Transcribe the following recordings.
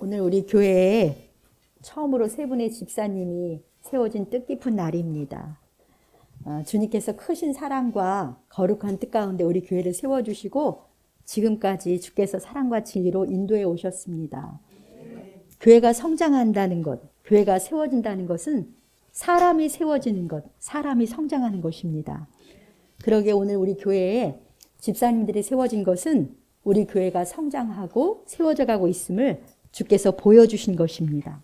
오늘 우리 교회에 처음으로 세 분의 집사님이 세워진 뜻깊은 날입니다. 주님께서 크신 사랑과 거룩한 뜻 가운데 우리 교회를 세워주시고 지금까지 주께서 사랑과 진리로 인도해 오셨습니다. 교회가 성장한다는 것, 교회가 세워진다는 것은 사람이 세워지는 것, 사람이 성장하는 것입니다. 그러기에 오늘 우리 교회에 집사님들이 세워진 것은 우리 교회가 성장하고 세워져 가고 있음을 주께서 보여주신 것입니다.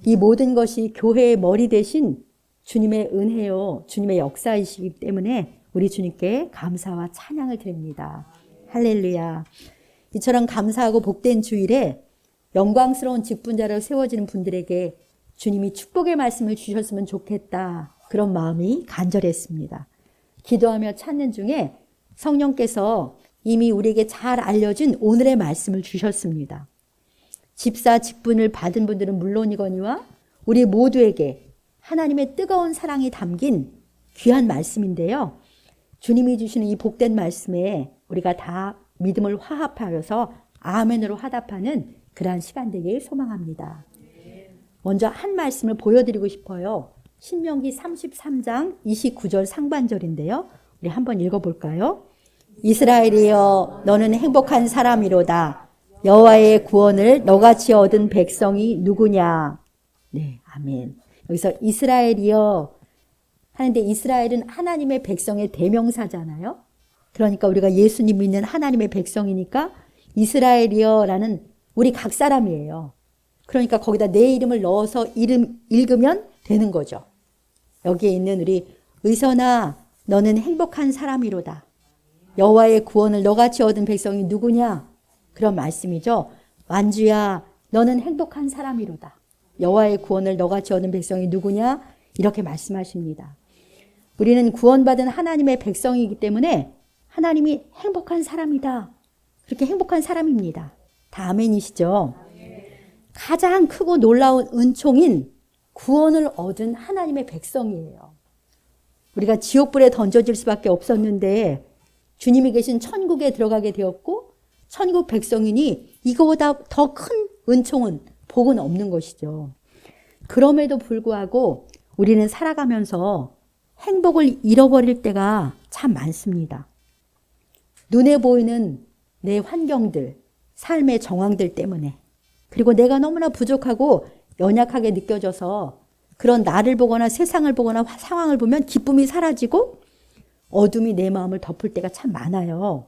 이 모든 것이 교회의 머리 대신 주님의 은혜요, 주님의 역사이시기 때문에 우리 주님께 감사와 찬양을 드립니다. 할렐루야. 이처럼 감사하고 복된 주일에 영광스러운 직분자로 세워지는 분들에게 주님이 축복의 말씀을 주셨으면 좋겠다. 그런 마음이 간절했습니다. 기도하며 찾는 중에 성령께서 이미 우리에게 잘 알려진 오늘의 말씀을 주셨습니다. 집사 직분을 받은 분들은 물론이거니와 우리 모두에게 하나님의 뜨거운 사랑이 담긴 귀한 말씀인데요. 주님이 주시는 이 복된 말씀에 우리가 다 믿음을 화합하여서 아멘으로 화답하는 그러한 시간 되길 소망합니다. 먼저 한 말씀을 보여드리고 싶어요. 신명기 33장 29절 상반절인데요. 우리 한번 읽어볼까요? 이스라엘이여 너는 행복한 사람이로다. 여호와의 구원을 너같이 얻은 백성이 누구냐? 네, 아멘. 여기서 이스라엘이여 하는데 이스라엘은 하나님의 백성의 대명사잖아요. 그러니까 우리가 예수님 믿는 하나님의 백성이니까 이스라엘이여라는 우리 각 사람이에요. 그러니까 거기다 내 이름을 넣어서 이름 읽으면 되는 거죠. 여기에 있는 우리 의선아 너는 행복한 사람이로다. 여호와의 구원을 너같이 얻은 백성이 누구냐? 그런 말씀이죠. 완주야 너는 행복한 사람이로다. 여호와의 구원을 너같이 얻은 백성이 누구냐? 이렇게 말씀하십니다. 우리는 구원받은 하나님의 백성이기 때문에 하나님이 행복한 사람이다. 그렇게 행복한 사람입니다. 다 아멘이시죠? 가장 크고 놀라운 은총인 구원을 얻은 하나님의 백성이에요. 우리가 지옥불에 던져질 수밖에 없었는데 주님이 계신 천국에 들어가게 되었고 천국 백성이니 이거보다 더 큰 은총은 복은 없는 것이죠. 그럼에도 불구하고 우리는 살아가면서 행복을 잃어버릴 때가 참 많습니다. 눈에 보이는 내 환경들, 삶의 정황들 때문에 그리고 내가 너무나 부족하고 연약하게 느껴져서 그런 나를 보거나 세상을 보거나 상황을 보면 기쁨이 사라지고 어둠이 내 마음을 덮을 때가 참 많아요.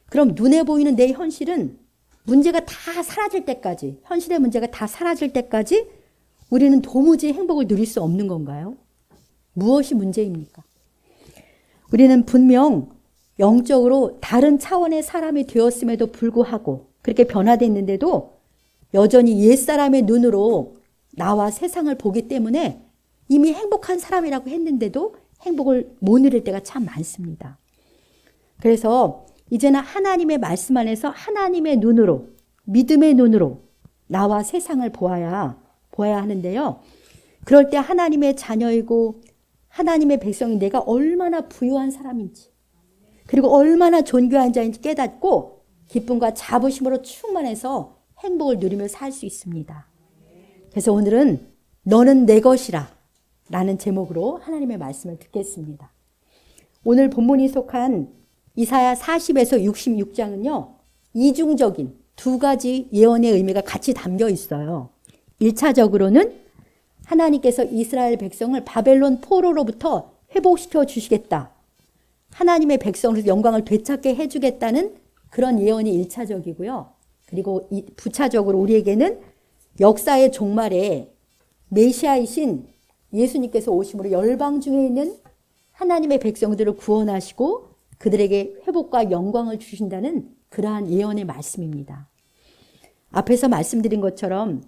그럼 눈에 보이는 내 현실은 문제가 다 사라질 때까지, 현실의 문제가 다 사라질 때까지 우리는 도무지 행복을 누릴 수 없는 건가요? 무엇이 문제입니까? 우리는 분명 영적으로 다른 차원의 사람이 되었음에도 불구하고 그렇게 변화됐는데도 여전히 옛사람의 눈으로 나와 세상을 보기 때문에 이미 행복한 사람이라고 했는데도 행복을 못 누릴 때가 참 많습니다. 그래서 이제는 하나님의 말씀 안에서 하나님의 눈으로, 믿음의 눈으로 나와 세상을 보아야 하는데요. 그럴 때 하나님의 자녀이고 하나님의 백성이 내가 얼마나 부유한 사람인지 그리고 얼마나 존귀한 자인지 깨닫고 기쁨과 자부심으로 충만해서 행복을 누리며 살 수 있습니다. 그래서 오늘은 너는 내 것이라 라는 제목으로 하나님의 말씀을 듣겠습니다. 오늘 본문이 속한 이사야 40에서 66장은요. 이중적인 두 가지 예언의 의미가 같이 담겨 있어요. 1차적으로는 하나님께서 이스라엘 백성을 바벨론 포로로부터 회복시켜 주시겠다. 하나님의 백성으로서 영광을 되찾게 해주겠다는 그런 예언이 1차적이고요. 그리고 부차적으로 우리에게는 역사의 종말에 메시아이신 예수님께서 오심으로 열방 중에 있는 하나님의 백성들을 구원하시고 그들에게 회복과 영광을 주신다는 그러한 예언의 말씀입니다. 앞에서 말씀드린 것처럼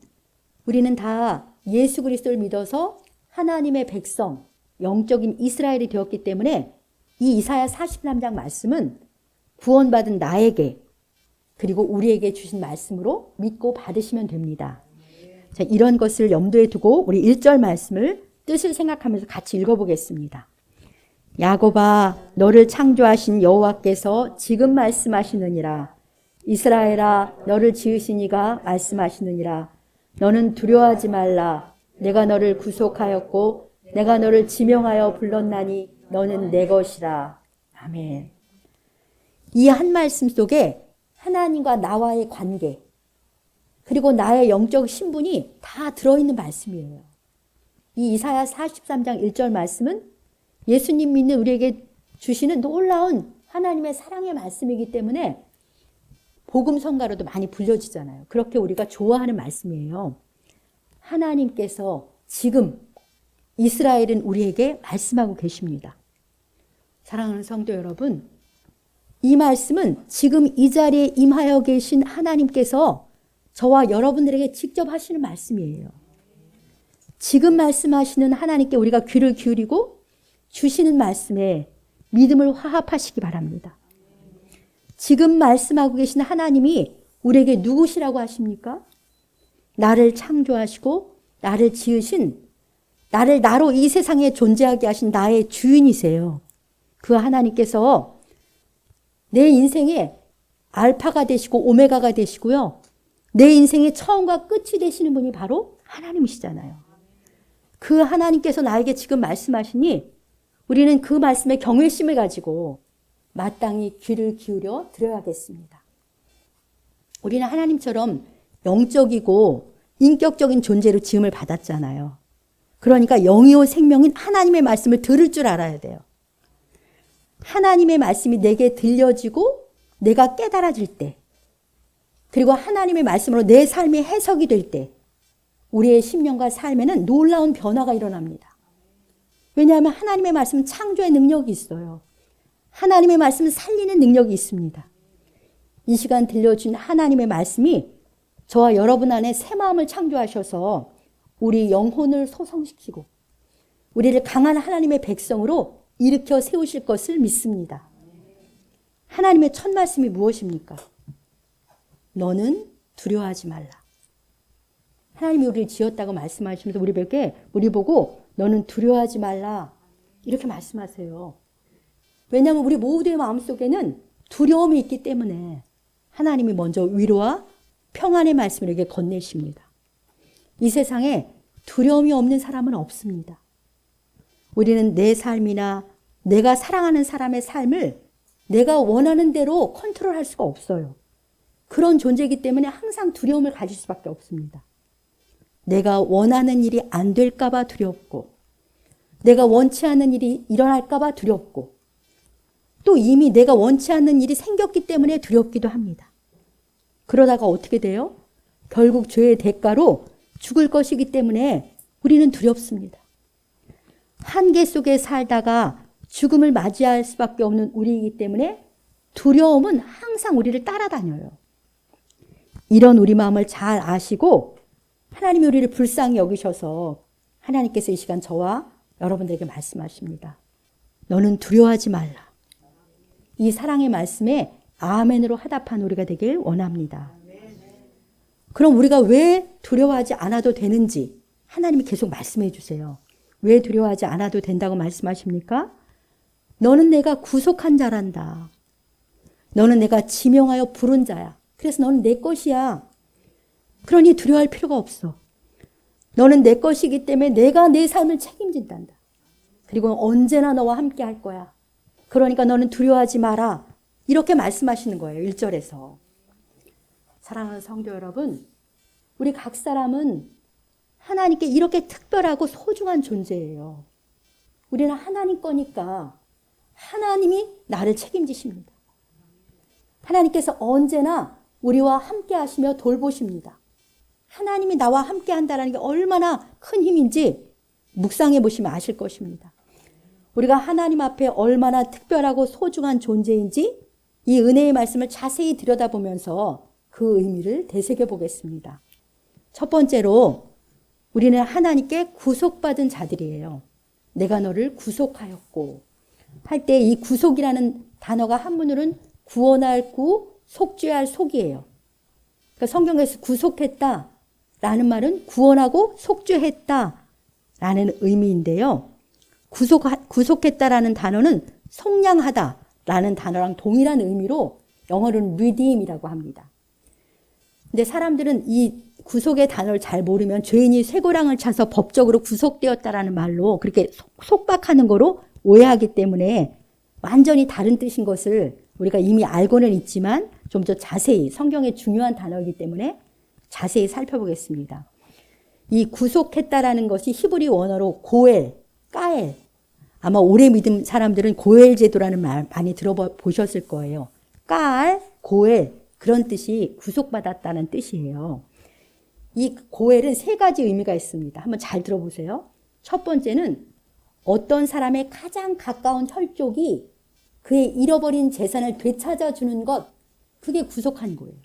우리는 다 예수 그리스도를 믿어서 하나님의 백성, 영적인 이스라엘이 되었기 때문에 이 이사야 43장 말씀은 구원받은 나에게 그리고 우리에게 주신 말씀으로 믿고 받으시면 됩니다. 자, 이런 것을 염두에 두고 우리 1절 말씀을 뜻을 생각하면서 같이 읽어보겠습니다. 야곱아 너를 창조하신 여호와께서 지금 말씀하시느니라 이스라엘아 너를 지으신 이가 말씀하시느니라. 너는 두려워하지 말라. 내가 너를 구속하였고 내가 너를 지명하여 불렀나니 너는 내 것이라. 아멘. 이 한 말씀 속에 하나님과 나와의 관계, 그리고 나의 영적 신분이 다 들어있는 말씀이에요. 이 이사야 43장 1절 말씀은 예수님 믿는 우리에게 주시는 놀라운 하나님의 사랑의 말씀이기 때문에 복음 성가로도 많이 불려지잖아요. 그렇게 우리가 좋아하는 말씀이에요. 하나님께서 지금 이스라엘은 우리에게 말씀하고 계십니다. 사랑하는 성도 여러분, 이 말씀은 지금 이 자리에 임하여 계신 하나님께서 저와 여러분들에게 직접 하시는 말씀이에요. 지금 말씀하시는 하나님께 우리가 귀를 기울이고 주시는 말씀에 믿음을 화합하시기 바랍니다. 지금 말씀하고 계신 하나님이 우리에게 누구시라고 하십니까? 나를 창조하시고 나를 지으신, 나를 나로 이 세상에 존재하게 하신 나의 주인이세요. 그 하나님께서 내 인생의 알파가 되시고 오메가가 되시고요. 내 인생의 처음과 끝이 되시는 분이 바로 하나님이시잖아요. 그 하나님께서 나에게 지금 말씀하시니 우리는 그 말씀에 경외심을 가지고 마땅히 귀를 기울여 드려야겠습니다. 우리는 하나님처럼 영적이고 인격적인 존재로 지음을 받았잖아요. 그러니까 영이요 생명인 하나님의 말씀을 들을 줄 알아야 돼요. 하나님의 말씀이 내게 들려지고 내가 깨달아질 때, 그리고 하나님의 말씀으로 내 삶이 해석이 될 때 우리의 심령과 삶에는 놀라운 변화가 일어납니다. 왜냐하면 하나님의 말씀은 창조의 능력이 있어요. 하나님의 말씀은 살리는 능력이 있습니다. 이 시간 들려준 하나님의 말씀이 저와 여러분 안에 새 마음을 창조하셔서 우리 영혼을 소성시키고 우리를 강한 하나님의 백성으로 일으켜 세우실 것을 믿습니다. 하나님의 첫 말씀이 무엇입니까? 너는 두려워하지 말라. 하나님이 우리를 지었다고 말씀하시면서 우리 보고 너는 두려워하지 말라 이렇게 말씀하세요. 왜냐하면 우리 모두의 마음속에는 두려움이 있기 때문에 하나님이 먼저 위로와 평안의 말씀을 이렇게 건네십니다. 이 세상에 두려움이 없는 사람은 없습니다. 우리는 내 삶이나 내가 사랑하는 사람의 삶을 내가 원하는 대로 컨트롤할 수가 없어요. 그런 존재이기 때문에 항상 두려움을 가질 수밖에 없습니다. 내가 원하는 일이 안 될까 봐 두렵고, 내가 원치 않는 일이 일어날까 봐 두렵고, 또 이미 내가 원치 않는 일이 생겼기 때문에 두렵기도 합니다. 그러다가 어떻게 돼요? 결국 죄의 대가로 죽을 것이기 때문에 우리는 두렵습니다. 한계 속에 살다가 죽음을 맞이할 수밖에 없는 우리이기 때문에 두려움은 항상 우리를 따라다녀요. 이런 우리 마음을 잘 아시고 하나님이 우리를 불쌍히 여기셔서 하나님께서 이 시간 저와 여러분들에게 말씀하십니다. 너는 두려워하지 말라. 이 사랑의 말씀에 아멘으로 화답한 우리가 되길 원합니다. 그럼 우리가 왜 두려워하지 않아도 되는지 하나님이 계속 말씀해 주세요. 왜 두려워하지 않아도 된다고 말씀하십니까? 너는 내가 구속한 자란다. 너는 내가 지명하여 부른 자야. 그래서 너는 내 것이야. 그러니 두려워할 필요가 없어. 너는 내 것이기 때문에 내가 내 삶을 책임진단다. 그리고 언제나 너와 함께 할 거야. 그러니까 너는 두려워하지 마라. 이렇게 말씀하시는 거예요. 1절에서. 사랑하는 성도 여러분, 우리 각 사람은 하나님께 이렇게 특별하고 소중한 존재예요. 우리는 하나님 거니까 하나님이 나를 책임지십니다. 하나님께서 언제나 우리와 함께 하시며 돌보십니다. 하나님이 나와 함께 한다는 게 얼마나 큰 힘인지 묵상해 보시면 아실 것입니다. 우리가 하나님 앞에 얼마나 특별하고 소중한 존재인지 이 은혜의 말씀을 자세히 들여다보면서 그 의미를 되새겨 보겠습니다. 첫 번째로 우리는 하나님께 구속받은 자들이에요. 내가 너를 구속하였고 할 때 이 구속이라는 단어가 한문으로는 구원할 구, 속죄할 속이에요. 그러니까 성경에서 구속했다라는 말은 구원하고 속죄했다라는 의미인데요. 구속했다라는 단어는 속량하다라는 단어랑 동일한 의미로 영어로는 redeem이라고 합니다. 근데 사람들은 이 구속의 단어를 잘 모르면 죄인이 쇠고랑을 차서 법적으로 구속되었다라는 말로 그렇게 속박하는 거로 오해하기 때문에 완전히 다른 뜻인 것을 우리가 이미 알고는 있지만 좀 더 자세히 성경의 중요한 단어이기 때문에 자세히 살펴보겠습니다. 이 구속했다라는 것이 히브리 원어로 고엘, 까엘. 아마 오래 믿은 사람들은 고엘 제도라는 말 많이 들어보셨을 거예요. 까알, 고엘 그런 뜻이 구속받았다는 뜻이에요. 이 고엘은 세 가지 의미가 있습니다. 한번 잘 들어보세요. 첫 번째는 어떤 사람의 가장 가까운 혈족이 그의 잃어버린 재산을 되찾아주는 것, 그게 구속한 거예요.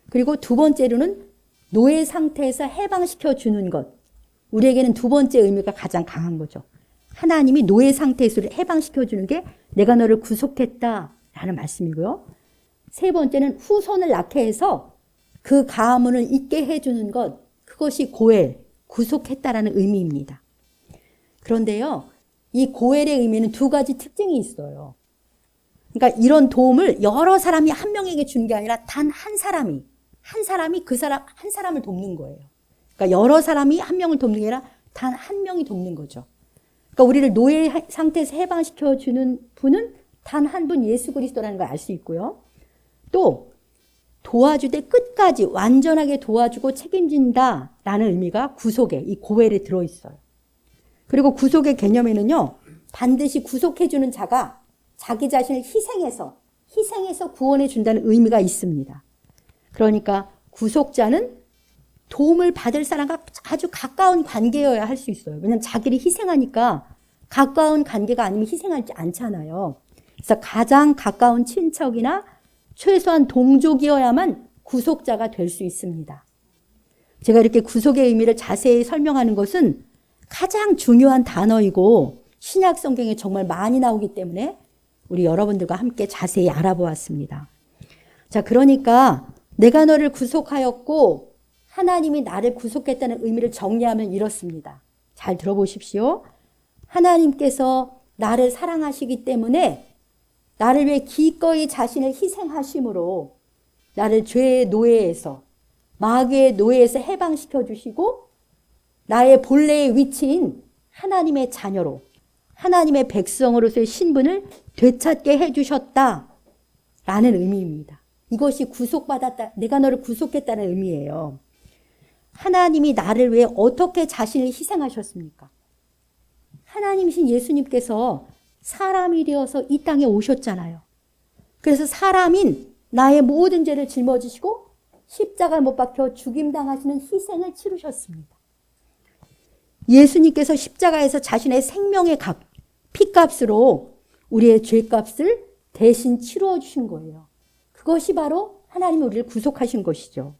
그리고 두 번째로는 노예 상태에서 해방시켜주는 것. 우리에게는 두 번째 의미가 가장 강한 거죠. 하나님이 노예 상태에서 해방시켜주는 게 내가 너를 구속했다라는 말씀이고요. 세 번째는 후손을 낳게 해서 그 가문을 있게 해주는 것, 그것이 고엘, 구속했다라는 의미입니다. 그런데요, 이 고엘의 의미는 두 가지 특징이 있어요. 그러니까 이런 도움을 여러 사람이 한 명에게 주는 게 아니라 단 한 사람이 그 사람 한 사람을 돕는 거예요. 그러니까 여러 사람이 한 명을 돕는 게 아니라 단 한 명이 돕는 거죠. 그러니까 우리를 노예 상태에서 해방시켜 주는 분은 단 한 분 예수 그리스도라는 걸 알 수 있고요. 또 도와주되 끝까지 완전하게 도와주고 책임진다라는 의미가 구속에 이 고엘에 들어있어요. 그리고 구속의 개념에는요, 반드시 구속해주는 자가 자기 자신을 희생해서 구원해 준다는 의미가 있습니다. 그러니까 구속자는 도움을 받을 사람과 아주 가까운 관계여야 할 수 있어요. 왜냐하면 자기를 희생하니까 가까운 관계가 아니면 희생하지 않잖아요. 그래서 가장 가까운 친척이나 최소한 동족이어야만 구속자가 될 수 있습니다. 제가 이렇게 구속의 의미를 자세히 설명하는 것은 가장 중요한 단어이고 신약 성경에 정말 많이 나오기 때문에 우리 여러분들과 함께 자세히 알아보았습니다. 자, 그러니까 내가 너를 구속하였고 하나님이 나를 구속했다는 의미를 정리하면 이렇습니다. 잘 들어보십시오. 하나님께서 나를 사랑하시기 때문에 나를 위해 기꺼이 자신을 희생하심으로 나를 죄의 노예에서 마귀의 노예에서 해방시켜 주시고 나의 본래의 위치인 하나님의 자녀로 하나님의 백성으로서의 신분을 되찾게 해주셨다라는 의미입니다. 이것이 구속받았다, 내가 너를 구속했다는 의미예요. 하나님이 나를 위해 어떻게 자신을 희생하셨습니까? 하나님이신 예수님께서 사람이 되어서 이 땅에 오셨잖아요. 그래서 사람인 나의 모든 죄를 짊어지시고 십자가에 못 박혀 죽임당하시는 희생을 치르셨습니다. 예수님께서 십자가에서 자신의 생명의 값, 피값으로 우리의 죄값을 대신 치루어 주신 거예요. 그것이 바로 하나님이 우리를 구속하신 것이죠.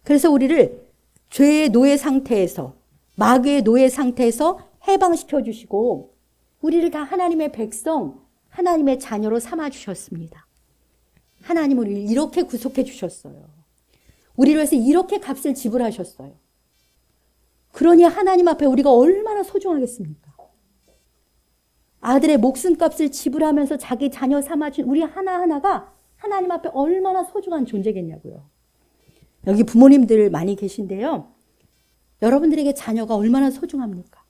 그래서 우리를 죄의 노예 상태에서 마귀의 노예 상태에서 해방시켜 주시고 우리를 다 하나님의 백성, 하나님의 자녀로 삼아 주셨습니다. 하나님은 우리를 이렇게 구속해 주셨어요. 우리를 위해서 이렇게 값을 지불하셨어요. 그러니 하나님 앞에 우리가 얼마나 소중하겠습니까? 아들의 목숨값을 지불하면서 자기 자녀 삼아준 우리 하나하나가 하나님 앞에 얼마나 소중한 존재겠냐고요. 여기 부모님들 많이 계신데요. 여러분들에게 자녀가 얼마나 소중합니까?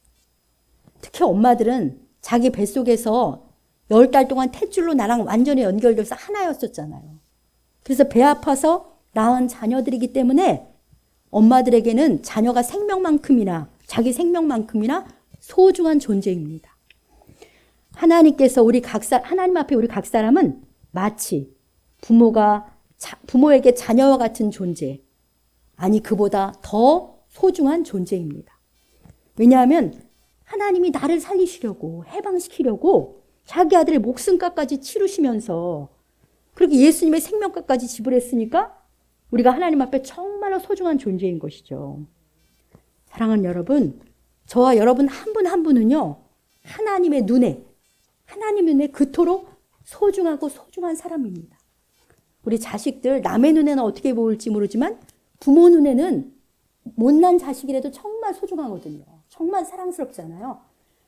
특히 엄마들은 자기 뱃속에서 10달 동안 탯줄로 나랑 완전히 연결돼서 하나였었잖아요. 그래서 배 아파서 낳은 자녀들이기 때문에 엄마들에게는 자녀가 생명만큼이나 자기 생명만큼이나 소중한 존재입니다. 하나님께서 하나님 앞에 우리 각 사람은 마치 부모에게 자녀와 같은 존재, 아니 그보다 더 소중한 존재입니다. 왜냐하면 하나님이 나를 살리시려고 해방시키려고 자기 아들의 목숨값까지 치르시면서 그렇게 예수님의 생명값까지 지불했으니까 우리가 하나님 앞에 정말로 소중한 존재인 것이죠. 사랑하는 여러분, 저와 여러분 한 분 한 분은요, 하나님의 눈에 그토록 소중하고 소중한 사람입니다. 우리 자식들 남의 눈에는 어떻게 보일지 모르지만 부모 눈에는 못난 자식이라도 정말 소중하거든요. 정말 사랑스럽잖아요.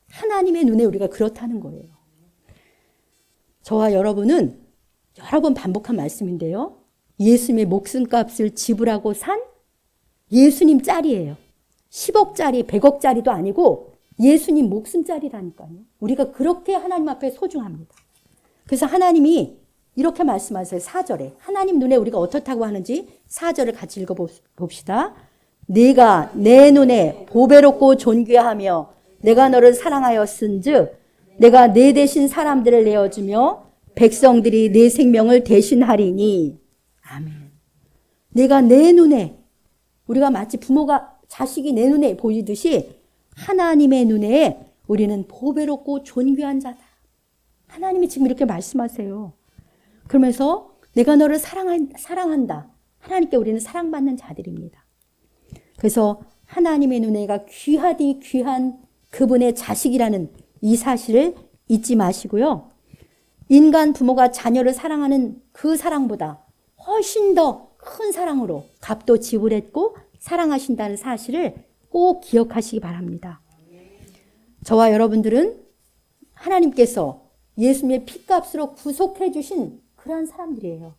하나님의 눈에 우리가 그렇다는 거예요. 저와 여러분은 여러 번 반복한 말씀인데요. 예수님의 목숨값을 지불하고 산 예수님 짤이에요. 10억짜리, 100억짜리도 아니고 예수님 목숨짜리라니까요. 우리가 그렇게 하나님 앞에 소중합니다. 그래서 하나님이 이렇게 말씀하세요. 4절에. 하나님 눈에 우리가 어떻다고 하는지 4절을 같이 읽어봅시다. 네가 내 눈에 보배롭고 존귀하며 내가 너를 사랑하였은즉 내가 내 대신 사람들을 내어주며 백성들이 내 생명을 대신하리니. 아멘. 내가 내 눈에, 우리가 마치 부모가 자식이 내 눈에 보이듯이 하나님의 눈에 우리는 보배롭고 존귀한 자다. 하나님이 지금 이렇게 말씀하세요. 그러면서 내가 너를 사랑한다. 하나님께 우리는 사랑받는 자들입니다. 그래서 하나님의 눈에가 귀하디 귀한 그분의 자식이라는 이 사실을 잊지 마시고요. 인간 부모가 자녀를 사랑하는 그 사랑보다 훨씬 더 큰 사랑으로 값도 지불했고 사랑하신다는 사실을 꼭 기억하시기 바랍니다. 저와 여러분들은 하나님께서 예수님의 피값으로 구속해 주신 그러한 사람들이에요.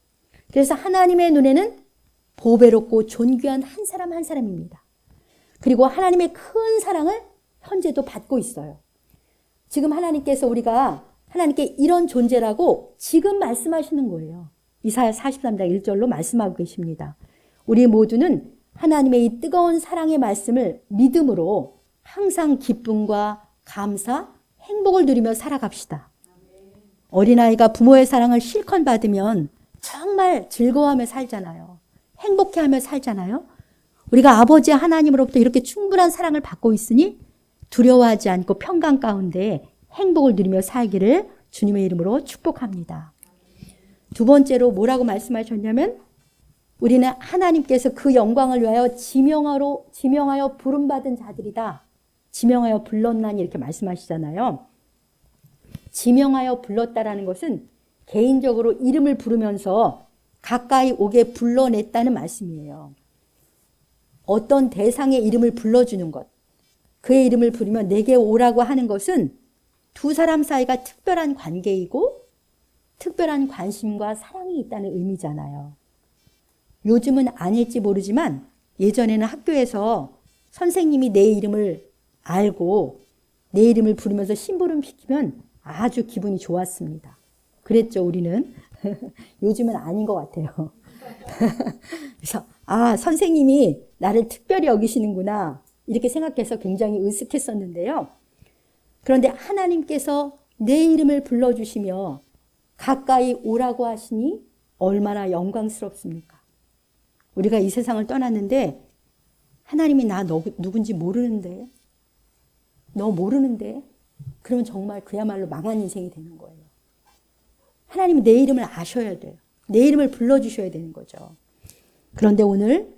그래서 하나님의 눈에는 보배롭고 존귀한 한 사람 한 사람입니다. 그리고 하나님의 큰 사랑을 현재도 받고 있어요. 지금 하나님께서 우리가 하나님께 이런 존재라고 지금 말씀하시는 거예요. 이사야 43장 1절로 말씀하고 계십니다. 우리 모두는 하나님의 이 뜨거운 사랑의 말씀을 믿음으로 항상 기쁨과 감사, 행복을 누리며 살아갑시다. 어린아이가 부모의 사랑을 실컷 받으면 정말 즐거워하며 살잖아요. 행복해하며 살잖아요. 우리가 아버지 하나님으로부터 이렇게 충분한 사랑을 받고 있으니 두려워하지 않고 평강 가운데 행복을 누리며 살기를 주님의 이름으로 축복합니다. 두 번째로 뭐라고 말씀하셨냐면 우리는 하나님께서 그 영광을 위하여 지명하여 부름받은 자들이다. 지명하여 불렀나니 이렇게 말씀하시잖아요. 지명하여 불렀다라는 것은 개인적으로 이름을 부르면서 가까이 오게 불러냈다는 말씀이에요. 어떤 대상의 이름을 불러주는 것, 그의 이름을 부르면 내게 오라고 하는 것은 두 사람 사이가 특별한 관계이고 특별한 관심과 사랑이 있다는 의미잖아요. 요즘은 아닐지 모르지만 예전에는 학교에서 선생님이 내 이름을 알고 내 이름을 부르면서 심부름 시키면 아주 기분이 좋았습니다. 그랬죠, 우리는. 요즘은 아닌 것 같아요. 그래서 선생님이 나를 특별히 여기시는구나 이렇게 생각해서 굉장히 으쓱했었는데요. 그런데 하나님께서 내 이름을 불러주시며 가까이 오라고 하시니 얼마나 영광스럽습니까? 우리가 이 세상을 떠났는데 하나님이 나 누군지 모르는데 너 모르는데 그러면 정말 그야말로 망한 인생이 되는 거예요. 하나님이 내 이름을 아셔야 돼요. 내 이름을 불러주셔야 되는 거죠. 그런데 오늘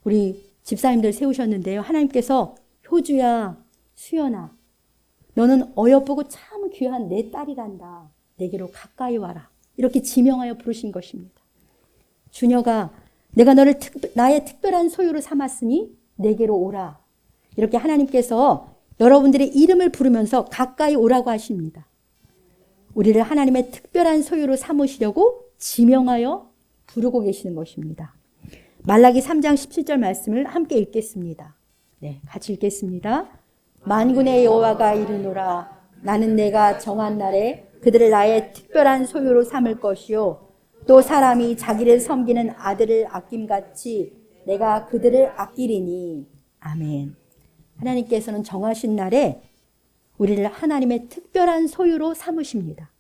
우리 집사님들 세우셨는데요. 하나님께서 효주야, 수연아, 너는 어여쁘고 참 귀한 내 딸이란다. 내게로 가까이 와라. 이렇게 지명하여 부르신 것입니다. 주녀가 내가 너를 나의 특별한 소유로 삼았으니 내게로 오라. 이렇게 하나님께서 여러분들의 이름을 부르면서 가까이 오라고 하십니다. 우리를 하나님의 특별한 소유로 삼으시려고 지명하여 부르고 계시는 것입니다. 말라기 3장 17절 말씀을 함께 읽겠습니다. 네, 같이 읽겠습니다. 만군의 여호와가 이르노라. 나는 내가 정한 날에 그들을 나의 특별한 소유로 삼을 것이요 또 사람이 자기를 섬기는 아들을 아낌같이 내가 그들을 아끼리니. 아멘. 하나님께서는 정하신 날에 우리를 하나님의 특별한 소유로 삼으십니다.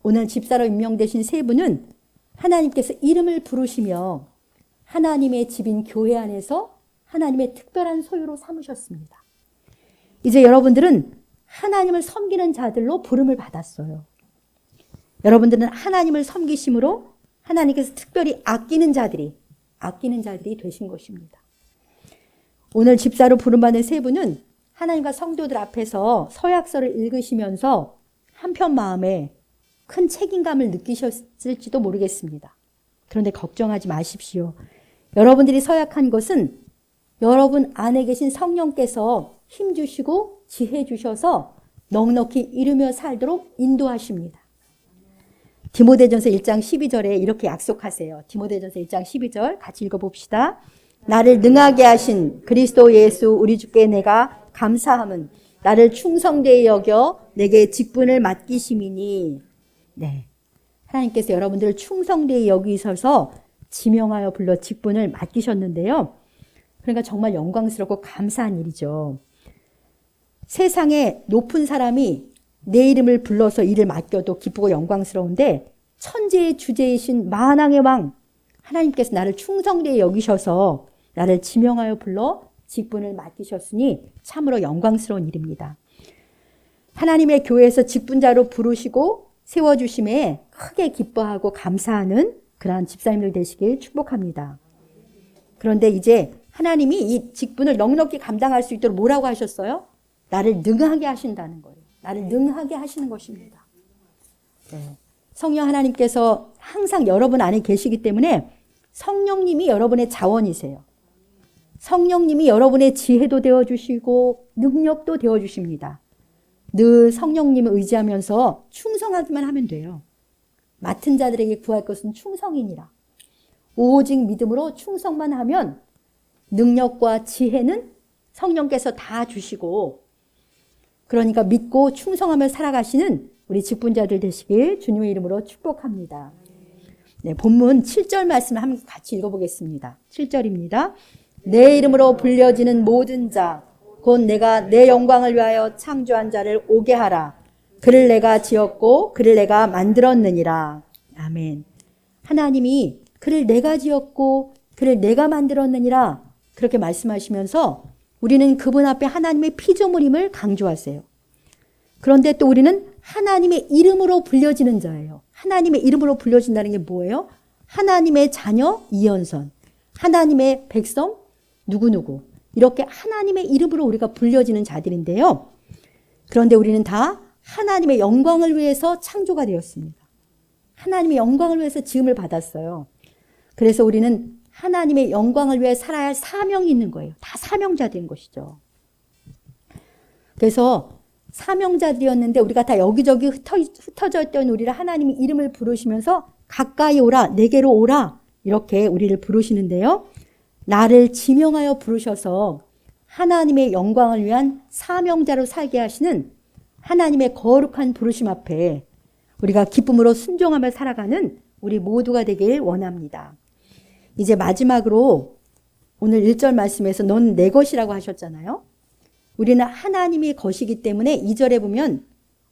오늘 집사로 임명되신 세 분은 하나님께서 이름을 부르시며 하나님의 집인 교회 안에서 하나님의 특별한 소유로 삼으셨습니다. 이제 여러분들은 하나님을 섬기는 자들로 부름을 받았어요. 여러분들은 하나님을 섬기심으로 하나님께서 특별히 아끼는 자들이 되신 것입니다. 오늘 집사로 부름받은 세 분은 하나님과 성도들 앞에서 서약서를 읽으시면서 한편 마음에 큰 책임감을 느끼셨을지도 모르겠습니다. 그런데 걱정하지 마십시오. 여러분들이 서약한 것은 여러분 안에 계신 성령께서 힘주시고 지혜 주셔서 넉넉히 이루며 살도록 인도하십니다. 디모데전서 1장 12절에 이렇게 약속하세요. 디모데전서 1장 12절 같이 읽어봅시다. 나를 능하게 하신 그리스도 예수 우리 주께 내가 감사함은 나를 충성되이 여겨 내게 직분을 맡기심이니. 네, 하나님께서 여러분들을 충성되이 여기셔서 지명하여 불러 직분을 맡기셨는데요. 그러니까 정말 영광스럽고 감사한 일이죠. 세상에 높은 사람이 내 이름을 불러서 일을 맡겨도 기쁘고 영광스러운데 천지의 주제이신 만왕의 왕 하나님께서 나를 충성되이 여기셔서 나를 지명하여 불러 직분을 맡기셨으니 참으로 영광스러운 일입니다. 하나님의 교회에서 직분자로 부르시고 세워주심에 크게 기뻐하고 감사하는 그러한 집사님들 되시길 축복합니다. 그런데 이제 하나님이 이 직분을 넉넉히 감당할 수 있도록 뭐라고 하셨어요? 나를 능하게 하신다는 거예요. 나를 능하게 하시는 것입니다. 네. 성령 하나님께서 항상 여러분 안에 계시기 때문에 성령님이 여러분의 자원이세요. 성령님이 여러분의 지혜도 되어주시고 능력도 되어주십니다. 늘 성령님을 의지하면서 충성하기만 하면 돼요. 맡은 자들에게 구할 것은 충성이니라. 오직 믿음으로 충성만 하면 능력과 지혜는 성령께서 다 주시고, 그러니까 믿고 충성하며 살아가시는 우리 직분자들 되시길 주님의 이름으로 축복합니다. 네, 본문 7절 말씀을 함께 같이 읽어보겠습니다. 7절입니다. 내 이름으로 불려지는 모든 자 곧 내가 내 영광을 위하여 창조한 자를 오게 하라. 그를 내가 지었고 그를 내가 만들었느니라. 아멘. 하나님이 그를 내가 지었고 그를 내가 만들었느니라 그렇게 말씀하시면서 우리는 그분 앞에 하나님의 피조물임을 강조하세요. 그런데 또 우리는 하나님의 이름으로 불려지는 자예요. 하나님의 이름으로 불려진다는 게 뭐예요? 하나님의 자녀 이연선, 하나님의 백성 누구누구, 이렇게 하나님의 이름으로 우리가 불려지는 자들인데요. 그런데 우리는 다 하나님의 영광을 위해서 창조가 되었습니다. 하나님의 영광을 위해서 지음을 받았어요. 그래서 우리는 하나님의 영광을 위해 살아야 할 사명이 있는 거예요. 다 사명자들인 것이죠. 그래서 사명자들이었는데 우리가 다 여기저기 흩어져 있던 우리를 하나님이 이름을 부르시면서 가까이 오라, 내게로 오라 이렇게 우리를 부르시는데요. 나를 지명하여 부르셔서 하나님의 영광을 위한 사명자로 살게 하시는 하나님의 거룩한 부르심 앞에 우리가 기쁨으로 순종하며 살아가는 우리 모두가 되길 원합니다. 이제 마지막으로 오늘 1절 말씀에서 넌 내 것이라고 하셨잖아요. 우리는 하나님의 것이기 때문에 2절에 보면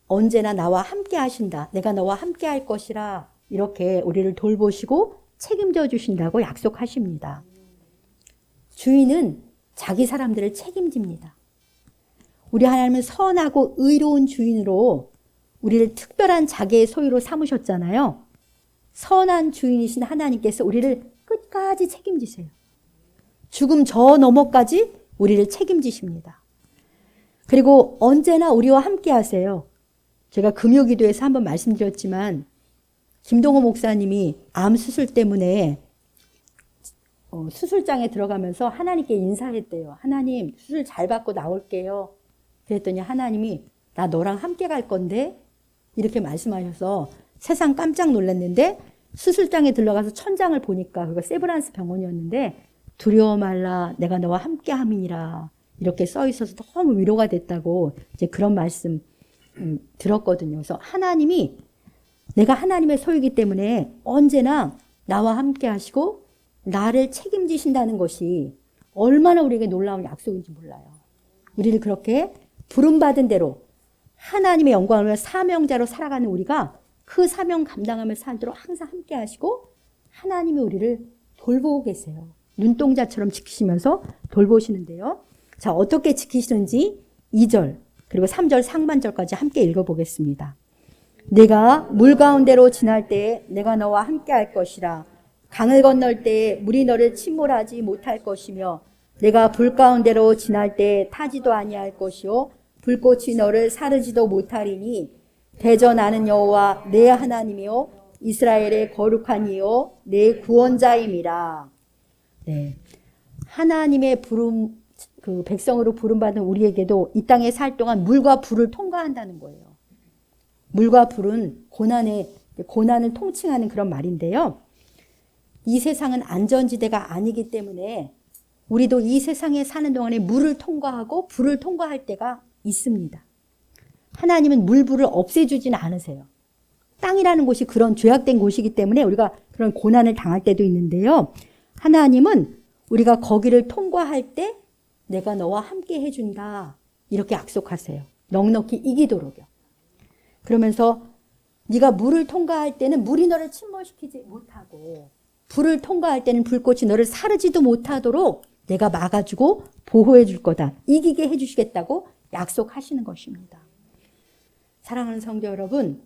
언제나 나와 함께 하신다. 내가 너와 함께 할 것이라 이렇게 우리를 돌보시고 책임져 주신다고 약속하십니다. 주인은 자기 사람들을 책임집니다. 우리 하나님은 선하고 의로운 주인으로 우리를 특별한 자기의 소유로 삼으셨잖아요. 선한 주인이신 하나님께서 우리를 끝까지 책임지세요. 죽음 저 너머까지 우리를 책임지십니다. 그리고 언제나 우리와 함께 하세요. 제가 금요기도에서 한번 말씀드렸지만 김동호 목사님이 암 수술 때문에 수술장에 들어가면서 하나님께 인사했대요. 하나님, 수술 잘 받고 나올게요. 그랬더니 하나님이 나 너랑 함께 갈 건데 이렇게 말씀하셔서 세상 깜짝 놀랐는데 수술장에 들어가서 천장을 보니까 그거 세브란스 병원이었는데 두려워 말라 내가 너와 함께 함이니라 이렇게 써 있어서 너무 위로가 됐다고 이제 그런 말씀 들었거든요. 그래서 하나님이 내가 하나님의 소유이기 때문에 언제나 나와 함께 하시고 나를 책임지신다는 것이 얼마나 우리에게 놀라운 약속인지 몰라요. 우리를 그렇게 부름받은 대로 하나님의 영광을 위해 사명자로 살아가는 우리가 그 사명 감당하며 살도록 항상 함께 하시고 하나님이 우리를 돌보고 계세요. 눈동자처럼 지키시면서 돌보시는데요. 자, 어떻게 지키시는지 2절 그리고 3절 상반절까지 함께 읽어보겠습니다. 내가 물 가운데로 지날 때에 내가 너와 함께 할 것이라. 강을 건널 때에 물이 너를 침몰하지 못할 것이며 내가 불 가운데로 지날 때에 타지도 아니할 것이요 불꽃이 너를 사르지도 못하리니 대저 나는 여호와 내 하나님이요 이스라엘의 거룩한 이요 내 구원자임이라. 네, 하나님의 부름, 그 백성으로 부름받은 우리에게도 이 땅에 살 동안 물과 불을 통과한다는 거예요. 물과 불은 고난의 고난을 통칭하는 그런 말인데요. 이 세상은 안전지대가 아니기 때문에 우리도 이 세상에 사는 동안에 물을 통과하고 불을 통과할 때가 있습니다. 하나님은 물불을 없애주지는 않으세요. 땅이라는 곳이 그런 죄악된 곳이기 때문에 우리가 그런 고난을 당할 때도 있는데요. 하나님은 우리가 거기를 통과할 때 내가 너와 함께 해준다. 이렇게 약속하세요. 넉넉히 이기도록요. 그러면서 네가 물을 통과할 때는 물이 너를 침몰시키지 못하고 불을 통과할 때는 불꽃이 너를 사르지도 못하도록 내가 막아주고 보호해 줄 거다. 이기게 해주시겠다고 약속하시는 것입니다. 사랑하는 성도 여러분,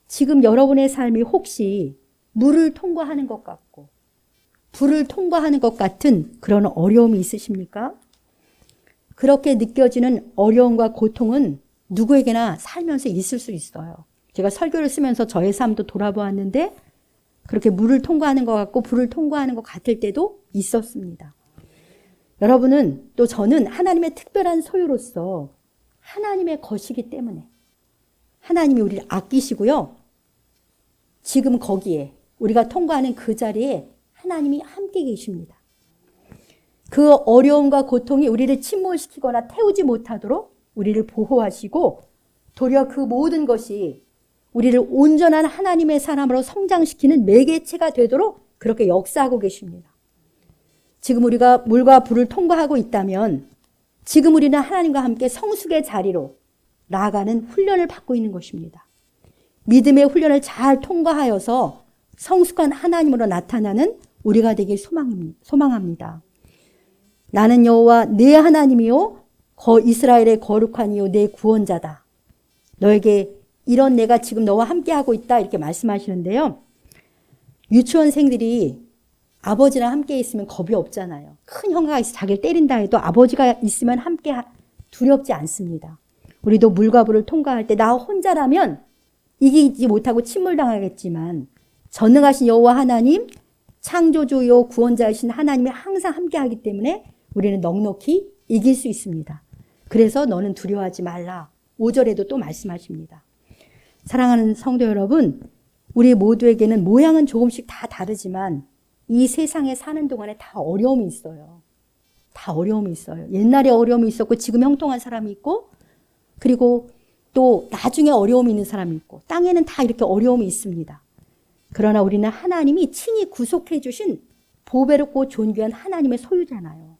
지금 여러분의 삶이 혹시 물을 통과하는 것 같고 불을 통과하는 것 같은 그런 어려움이 있으십니까? 그렇게 느껴지는 어려움과 고통은 누구에게나 살면서 있을 수 있어요. 제가 설교를 쓰면서 저의 삶도 돌아보았는데 그렇게 물을 통과하는 것 같고 불을 통과하는 것 같을 때도 있었습니다. 여러분은 또 저는 하나님의 특별한 소유로서 하나님의 것이기 때문에 하나님이 우리를 아끼시고요. 지금 거기에 우리가 통과하는 그 자리에 하나님이 함께 계십니다. 그 어려움과 고통이 우리를 침몰시키거나 태우지 못하도록 우리를 보호하시고 도리어 그 모든 것이 우리를 온전한 하나님의 사람으로 성장시키는 매개체가 되도록 그렇게 역사하고 계십니다. 지금 우리가 물과 불을 통과하고 있다면 지금 우리는 하나님과 함께 성숙의 자리로 나아가는 훈련을 받고 있는 것입니다. 믿음의 훈련을 잘 통과하여서 성숙한 하나님으로 나타나는 우리가 되길 소망합니다. 나는 여호와 내 하나님이요 이스라엘의 거룩한 이요 내 구원자다. 너에게 이런 내가 지금 너와 함께하고 있다 이렇게 말씀하시는데요. 유치원생들이 아버지랑 함께 있으면 겁이 없잖아요. 큰 형아가 있어 자기를 때린다 해도 아버지가 있으면 함께 두렵지 않습니다. 우리도 물과 불을 통과할 때 나 혼자라면 이기지 못하고 침몰당하겠지만 전능하신 여호와 하나님, 창조주요 구원자이신 하나님이 항상 함께하기 때문에 우리는 넉넉히 이길 수 있습니다. 그래서 너는 두려워하지 말라. 5절에도 또 말씀하십니다. 사랑하는 성도 여러분, 우리 모두에게는 모양은 조금씩 다 다르지만 이 세상에 사는 동안에 다 어려움이 있어요. 다 어려움이 있어요. 옛날에 어려움이 있었고 지금 형통한 사람이 있고 그리고 또 나중에 어려움이 있는 사람이 있고 땅에는 다 이렇게 어려움이 있습니다. 그러나 우리는 하나님이 친히 구속해 주신 보배롭고 존귀한 하나님의 소유잖아요.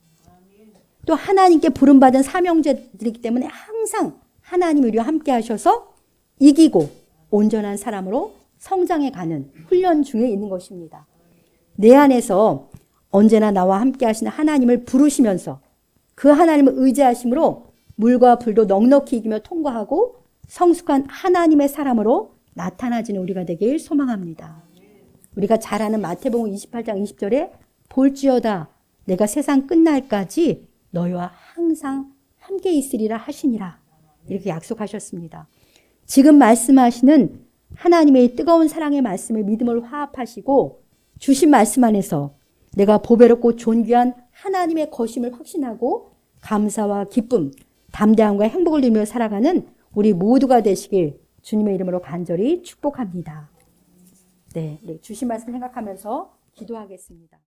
또 하나님께 부름받은 사명자들이기 때문에 항상 하나님이 우리와 함께 하셔서 이기고 온전한 사람으로 성장해 가는 훈련 중에 있는 것입니다. 내 안에서 언제나 나와 함께 하시는 하나님을 부르시면서 그 하나님을 의지하심으로 물과 불도 넉넉히 이기며 통과하고 성숙한 하나님의 사람으로 나타나지는 우리가 되길 소망합니다. 우리가 잘 아는 마태복음 28장 20절에 볼지어다 내가 세상 끝날까지 너희와 항상 함께 있으리라 하시니라 이렇게 약속하셨습니다. 지금 말씀하시는 하나님의 뜨거운 사랑의 말씀에 믿음을 화합하시고 주신 말씀 안에서 내가 보배롭고 존귀한 하나님의 것임을 확신하고 감사와 기쁨, 담대함과 행복을 누리며 살아가는 우리 모두가 되시길 주님의 이름으로 간절히 축복합니다. 네, 주신 말씀 생각하면서 기도하겠습니다.